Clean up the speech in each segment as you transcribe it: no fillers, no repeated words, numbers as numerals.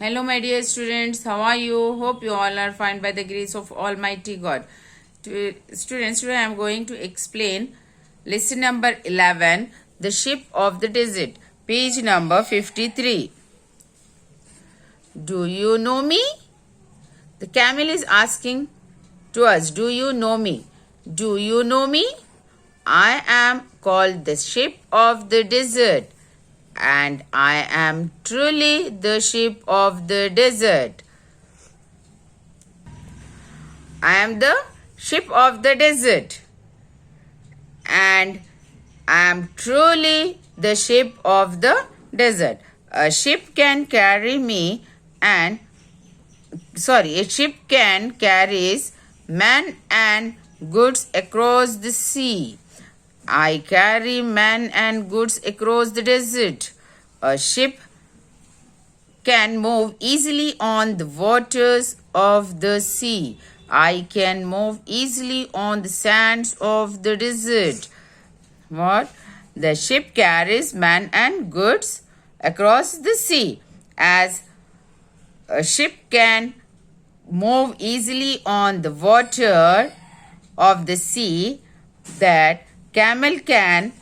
Hello, my dear students. How are you? Hope you all are fine by the grace of Almighty God. Students, today I am going to explain lesson number 11, The Ship of the Desert, page number 53. Do you know me? The camel is asking to us, do you know me? Do you know me? I am called the ship of the desert, and I am truly the ship of the desert. I am the ship of the desert, and I am truly the ship of the desert. A ship can carry me a ship can carries man and goods across the sea. I carry man and goods across the desert. A ship can move easily on the waters of the sea. I can move easily on the sands of the desert. What? The ship carries man and goods across the sea. As a ship can move easily on the water of the sea, that camel can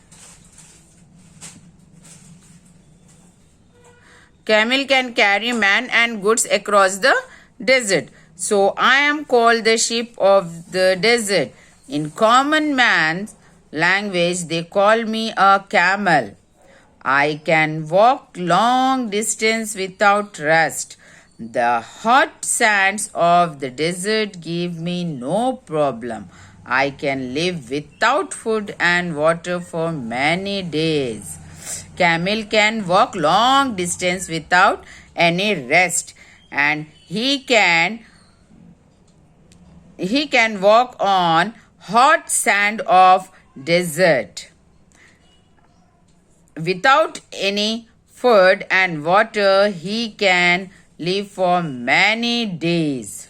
carry man and goods across the desert. So I am called the ship of the desert. In common man's language, they call me a camel. I can walk long distance without rest. The hot sands of the desert give me no problem. I can live without food and water for many days. Camel can walk long distance without any rest, and he can walk on hot sand of desert. Without any food and water, he can live for many days.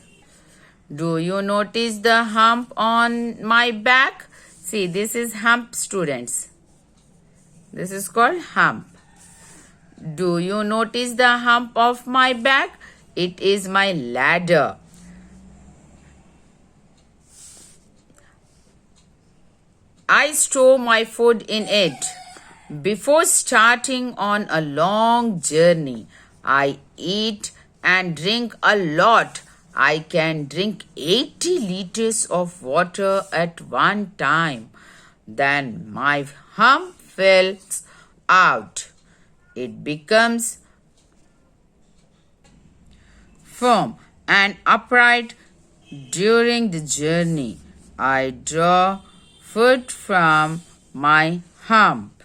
Do you notice the hump on my back? See, this is hump, students. This is called hump. Do you notice the hump of my back? It is my ladder. I store my food in it. Before starting on a long journey, I eat and drink a lot. I can drink 80 liters of water at one time. Then my hump fills out. It becomes firm and upright during the journey. I draw food from my hump.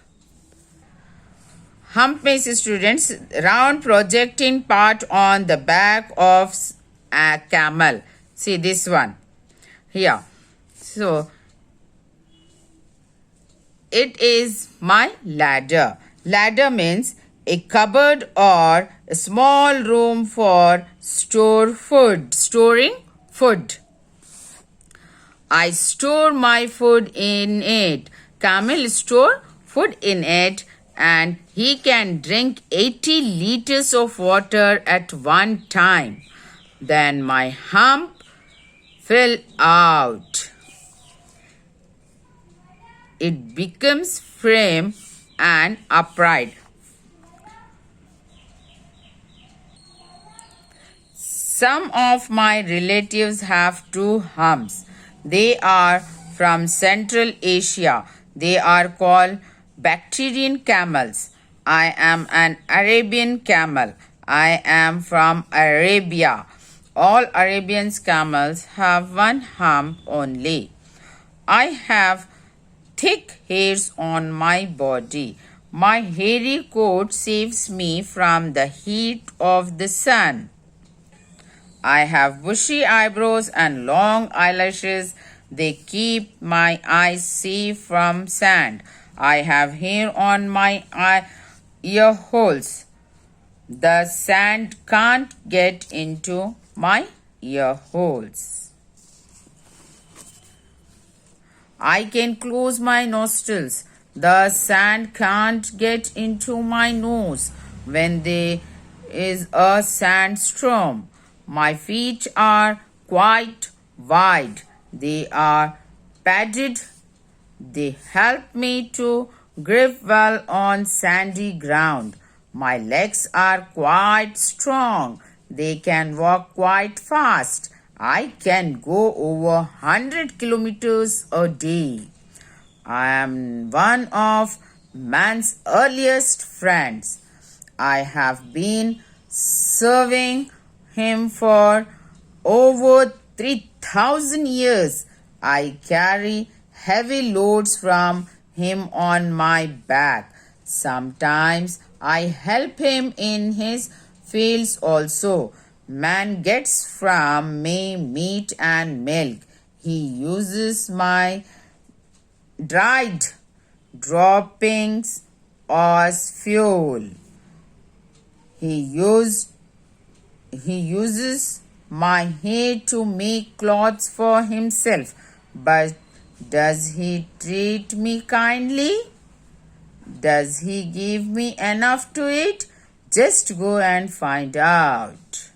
Hump means, students, round projecting part on the back of a camel. See this one here. So it is my ladder. Ladder means a cupboard or a small room for storing food. I store my food in it. Camel store food in it, and he can drink 80 liters of water at one time. Then my hump fill out. It becomes firm and upright. Some of my relatives have two humps. They are from Central Asia. They are called Bactrian camels. I am an Arabian camel. I am from Arabia. All Arabian camels have one hump only. I have thick hairs on my body. My hairy coat saves me from the heat of the sun. I have bushy eyebrows and long eyelashes. They keep my eyes safe from sand. I have hair on my ear holes. The sand can't get into my ear holes. I can close my nostrils. The sand can't get into my nose. When they is a sandstorm. My feet are quite wide. They are padded. They help me to grip well on sandy ground. My legs are quite strong. They can walk quite fast. I can go over 100 kilometers a day. I am one of man's earliest friends. I have been serving him for over 3,000 years. I carry heavy loads from him on my back. Sometimes I help him in his fields also. Man gets from me meat and milk. He uses my dried droppings as fuel. He uses my hair to make clothes for himself. But does he treat me kindly? Does he give me enough to eat? Just go and find out.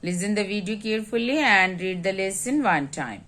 Listen the video carefully and read the lesson one time.